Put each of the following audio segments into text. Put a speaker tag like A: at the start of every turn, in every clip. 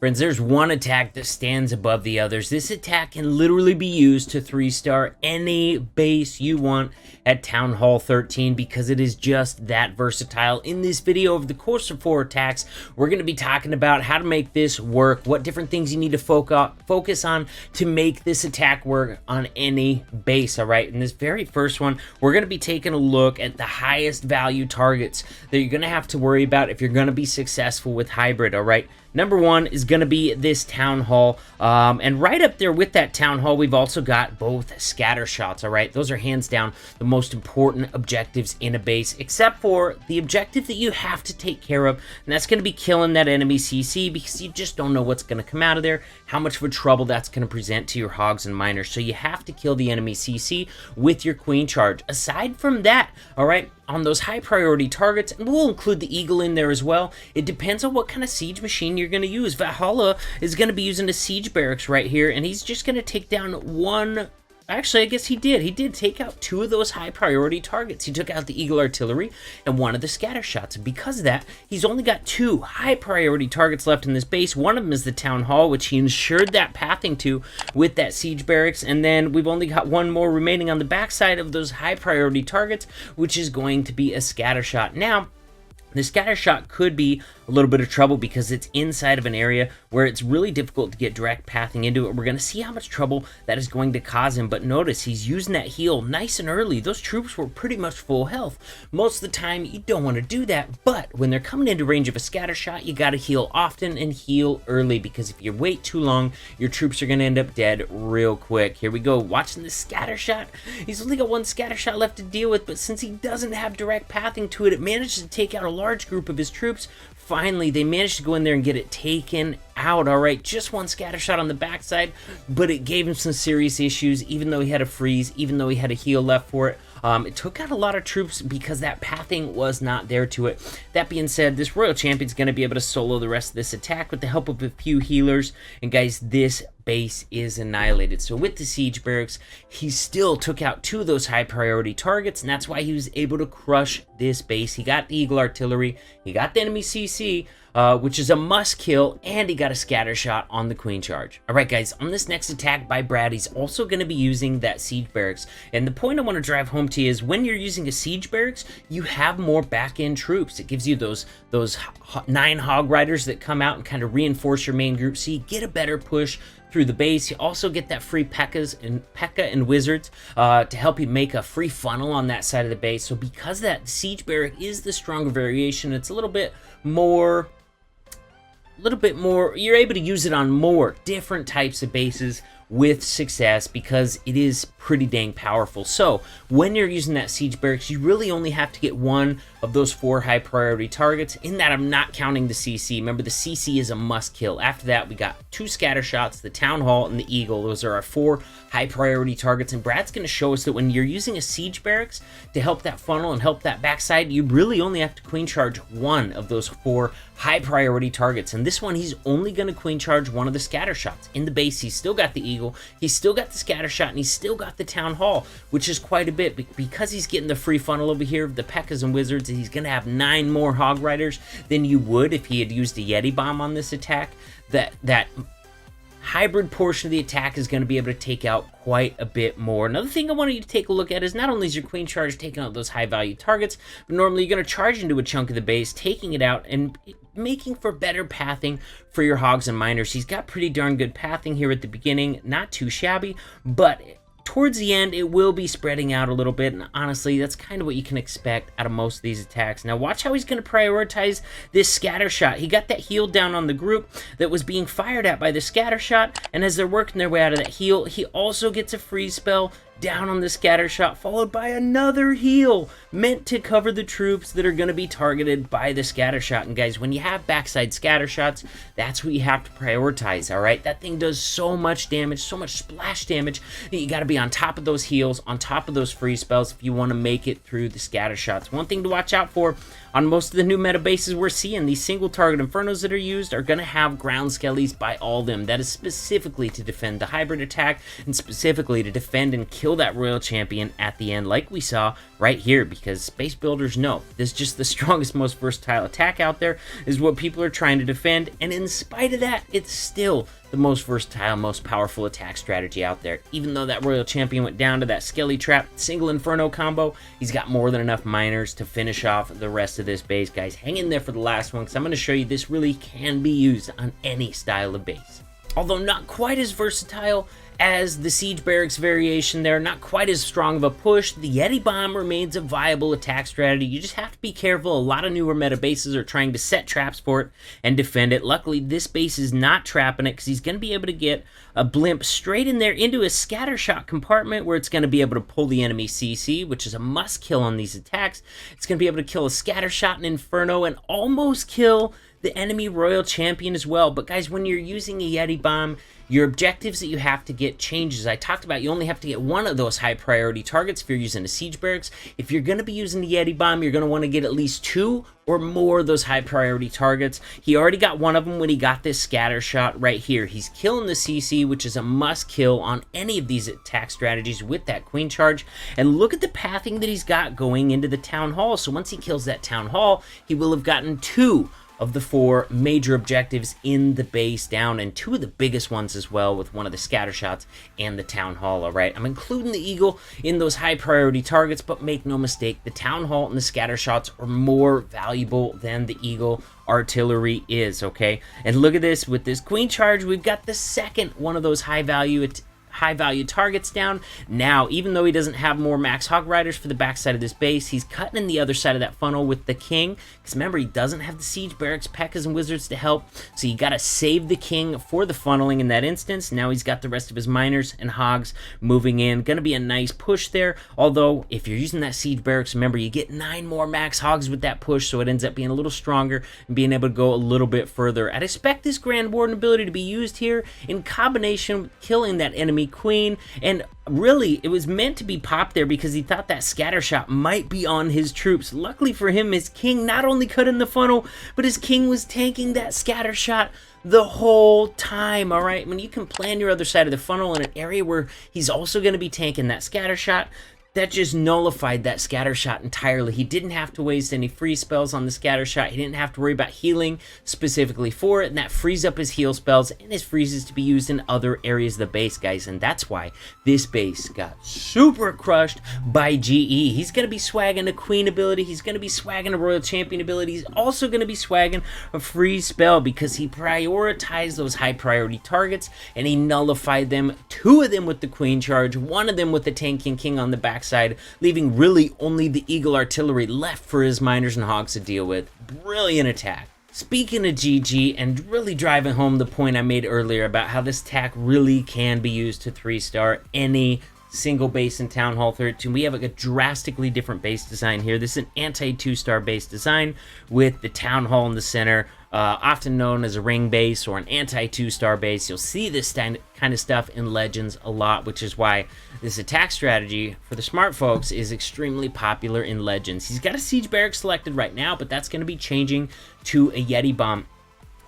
A: Friends, there's one attack that stands above the others. This attack can literally be used to 3-star any base you want at Town Hall 13 because it is just that versatile. In this video, over the course of 4 attacks, we're going to be talking about how to make this work, what different things you need to focus on to make this attack work on any base, all right? In this very first one, we're going to be taking a look at the highest value targets that you're going to have to worry about if you're going to be successful with hybrid, all right? Number one is going to be this Town Hall, and right up there with that Town Hall, we've also got both scatter shots, all right? Those are hands down the most important objectives in a base, except for the objective that you have to take care of, and that's going to be killing that enemy CC because you just don't know what's going to come out of there, how much of a trouble that's going to present to your hogs and miners, so you have to kill the enemy CC with your queen charge. Aside from that, all right, on those high priority targets, and we'll include the eagle in there as well, it depends on what kind of siege machine you're going to use. Valhalla is going to be using a siege barracks right here, and he's just going to take down one. Actually, I guess he did take out 2 of those high priority targets. He took out the eagle artillery and 1 of the scatter shots, and because of that, he's only got 2 high priority targets left in this base. One of them is the Town Hall, which he ensured that pathing to with that siege barracks, and then we've only got 1 more remaining on the backside of those high priority targets, which is going to be a scatter shot. Now, the scatter shot could be a little bit of trouble because it's inside of an area where it's really difficult to get direct pathing into it. We're going to see how much trouble that is going to cause him, but notice he's using that heal nice and early. Those troops were pretty much full health. Most of the time, you don't want to do that, but when they're coming into range of a scatter shot, you got to heal often and heal early because if you wait too long, your troops are going to end up dead real quick. Here we go, watching the scatter shot. He's only got 1 scatter shot left to deal with, but since he doesn't have direct pathing to it, it manages to take out a large group of his troops. Finally, they managed to go in there and get it taken out. All right, just 1 scatter shot on the backside, but it gave him some serious issues, even though he had a freeze, even though he had a heal left for it. It took out a lot of troops because that pathing was not there to it. That being said, this Royal Champion's going to be able to solo the rest of this attack with the help of a few healers. And guys, this base is annihilated. So with the siege barracks, he still took out 2 of those high priority targets, and that's why he was able to crush this base. He got the eagle artillery, he got the enemy CC, which is a must kill, and he got a scatter shot on the queen charge. All right, guys, on this next attack by Brad, he's also going to be using that siege barracks. And the point I want to drive home to you is when you're using a siege barracks, you have more back-end troops. It gives you those 9 hog riders that come out and kind of reinforce your main group, so you get a better push through the base. You also get that free P.E.K.K.A. and wizards to help you make a free funnel on that side of the base. So because that siege barrack is the stronger variation, it's a little bit more, you're able to use it on more different types of bases with success because it is pretty dang powerful. So when you're using that siege barracks, you really only have to get 1 of those 4 high priority targets. In that, I'm not counting the CC. Remember, the CC is a must kill. After that, we got 2 scatter shots, the Town Hall and the eagle. Those are our 4 high priority targets, and Brad's going to show us that when you're using a siege barracks to help that funnel and help that backside, you really only have to queen charge 1 of those 4 high priority targets. And this one, he's only going to queen charge 1 of the scatter shots. In the base, he's still got the eagle, he's still got the scatter shot, and he's still got the Town Hall, which is quite a bit because he's getting the free funnel over here of the P.E.K.K.A.s and wizards. He's going to have 9 more hog riders than you would if he had used a Yeti bomb on this attack. That hybrid portion of the attack is going to be able to take out quite a bit more. Another thing I wanted you to take a look at is not only is your queen charge taking out those high value targets, but normally you're going to charge into a chunk of the base, taking it out and making for better pathing for your hogs and miners. He's got pretty darn good pathing here at the beginning, not too shabby, but towards the end, it will be spreading out a little bit, and honestly, that's kind of what you can expect out of most of these attacks. Now, watch how he's going to prioritize this scatter shot. He got that heal down on the group that was being fired at by the scatter shot, and as they're working their way out of that heal, he also gets a freeze spell down on the scatter shot, followed by another heal meant to cover the troops that are going to be targeted by the scatter shot. And guys, when you have backside scatter shots, that's what you have to prioritize, all right? That thing does so much damage, so much splash damage, that you got to be on top of those heals, on top of those free spells if you want to make it through the scatter shots. One thing to watch out for on most of the new meta bases we're seeing, these single target infernos that are used are going to have ground skellies by all of them. That is specifically to defend the hybrid attack and specifically to defend and kill kill that Royal Champion at the end like we saw right here, because space builders know this is just the strongest, most versatile attack out there, is what people are trying to defend, and in spite of that, it's still the most versatile, most powerful attack strategy out there. Even though that Royal Champion went down to that Skelly Trap single Inferno combo, he's got more than enough miners to finish off the rest of this base, guys. Hang in there for the last one, because I'm going to show you this really can be used on any style of base. Although not quite as versatile as the Siege Barracks variation there, not quite as strong of a push, the Yeti Bomb remains a viable attack strategy. You just have to be careful. A lot of newer meta bases are trying to set traps for it and defend it. Luckily, this base is not trapping it, because he's going to be able to get a blimp straight in there into a scatter shot compartment where it's going to be able to pull the enemy CC, which is a must kill on these attacks. It's going to be able to kill a scatter shot, an Inferno, and almost kill the enemy Royal Champion as well. But guys, when you're using a Yeti Bomb, your objectives that you have to get changes. I talked about you only have to get one of those high priority targets if you're using a Siege Barracks. If you're going to be using the Yeti Bomb, you're going to want to get at least 2 or more of those high priority targets. He already got one of them when he got this scatter shot right here. He's killing the CC, which is a must kill on any of these attack strategies with that Queen Charge. And look at the pathing that he's got going into the Town Hall. So once he kills that Town Hall, he will have gotten 2 of the 4 major objectives in the base down, and 2 of the biggest ones as well, with one of the scatter shots and the Town Hall. All right, I'm including the Eagle in those high priority targets, but make no mistake, the Town Hall and the scatter shots are more valuable than the Eagle artillery is. Okay, and look at this, with this Queen Charge, we've got the second one of those high value targets down. Now, even though he doesn't have more Max Hog Riders for the backside of this base, he's cutting in the other side of that funnel with the King, because remember, he doesn't have the Siege Barracks, P.E.K.K.A.s, and Wizards to help, so you gotta save the King for the funneling in that instance. Now he's got the rest of his miners and hogs moving in. Gonna be a nice push there, although if you're using that Siege Barracks, remember, you get 9 more Max Hogs with that push, so it ends up being a little stronger and being able to go a little bit further. I'd expect this Grand Warden ability to be used here in combination with killing that enemy Queen, and really it was meant to be popped there because he thought that scatter shot might be on his troops. Luckily for him, his King not only cut in the funnel, but his King was tanking that scatter shot the whole time. All right, when you can plan your other side of the funnel in an area where he's also going to be tanking that scatter shot, that just nullified that scatter shot entirely. He didn't have to waste any free spells on the scatter shot. He didn't have to worry about healing specifically for it, and that frees up his heal spells and his freezes to be used in other areas of the base, guys. And that's why this base got super crushed by GE. He's going to be swagging a Queen ability. He's going to be swagging a Royal Champion ability. He's also going to be swagging a free spell because he prioritized those high priority targets and he nullified them. 2 of them with the Queen Charge, 1 of them with the Tanking King on the back side, leaving really only the Eagle artillery left for his miners and hogs to deal with. Brilliant attack. Speaking of GG, and really driving home the point I made earlier about how this attack really can be used to 3-star any single base in Town Hall 13. We have like a drastically different base design here. This is an anti-2-star base design with the Town Hall in the center, often known as a ring base or an anti-2-star base. You'll see this kind of stuff in Legends a lot, which is why this attack strategy for the smart folks is extremely popular in Legends. He's got a Siege Barracks selected right now, but that's going to be changing to a Yeti Bomb.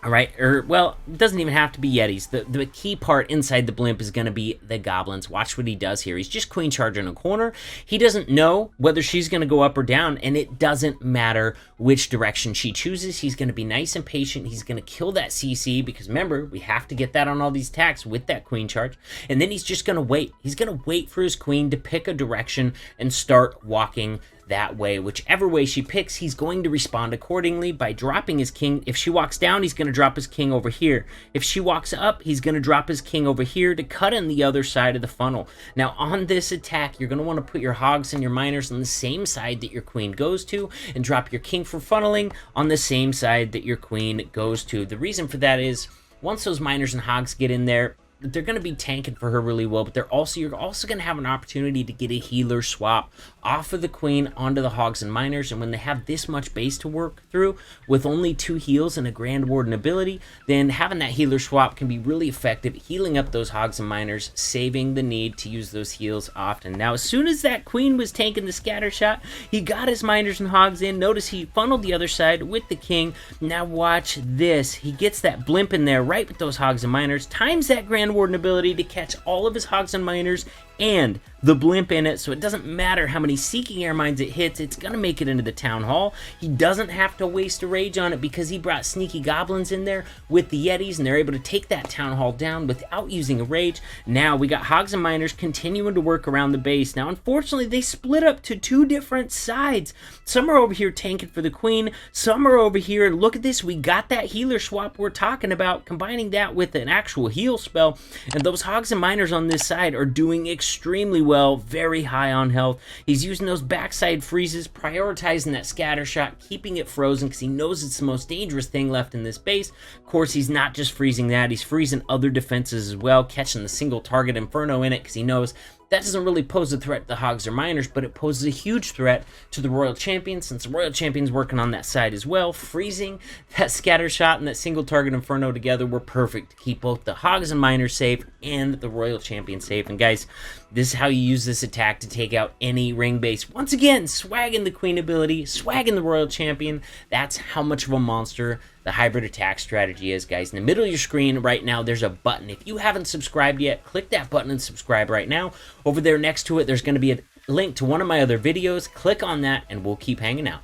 A: All right, or, well, it doesn't even have to be Yetis. The key part inside the blimp is going to be the goblins. Watch what he does here. He's just Queen Charging a corner. He doesn't know whether she's going to go up or down, and it doesn't matter which direction she chooses. He's going to be nice and patient. He's going to kill that CC because, remember, we have to get that on all these attacks with that Queen Charge. And then he's just going to wait. He's going to wait for his Queen to pick a direction and start walking that way. Whichever way she picks, he's going to respond accordingly by dropping his King. If she walks down, he's going to drop his King over here. If she walks up, he's going to drop his King over here to cut in the other side of the funnel. Now, on this attack, you're going to want to put your hogs and your miners on the same side that your Queen goes to, and drop your King for funneling on the same side that your Queen goes to. The reason for that is, once those miners and hogs get in there, they're going to be tanking for her really well, but you're also going to have an opportunity to get a healer swap off of the Queen onto the hogs and miners. And when they have this much base to work through with only 2 heals and a Grand Warden ability, then having that healer swap can be really effective, healing up those hogs and miners, saving the need to use those heals often. Now, as soon as that Queen was tanking the scatter shot, he got his miners and hogs in. Notice he funneled the other side with the King. Now watch this. He gets that blimp in there right with those hogs and miners, times that Grand Warden ability to catch all of his hogs and miners and the blimp in it, so it doesn't matter how many Seeking Air Mines it hits, it's gonna make it into the Town Hall. He doesn't have to waste a rage on it because he brought Sneaky Goblins in there with the Yetis, and they're able to take that Town Hall down without using a rage. Now we got Hogs and Miners continuing to work around the base. Now unfortunately they split up to two different sides. Some are over here tanking for the Queen, some are over here. Look at this, we got that healer swap we're talking about, combining that with an actual heal spell, and those Hogs and Miners on this side are doing extremely well, very high on health. He's using those backside freezes, prioritizing that scatter shot, keeping it frozen because he knows it's the most dangerous thing left in this base. Of course, he's not just freezing that, he's freezing other defenses as well, catching the single target Inferno in it because he knows that doesn't really pose a threat to the Hogs or Miners, but it poses a huge threat to the Royal Champion, since the Royal Champion's working on that side as well. Freezing that scatter shot and that single target Inferno together were perfect to keep both the Hogs and Miners safe and the Royal Champion safe. And guys, this is how you use this attack to take out any ring base. Once again, swagging the Queen ability, swagging the Royal Champion. That's how much of a monster the hybrid attack strategy is, guys. In the middle of your screen right now, there's a button. If you haven't subscribed yet, click that button and subscribe right now. Over there next to it, there's going to be a link to one of my other videos. Click on that, and we'll keep hanging out.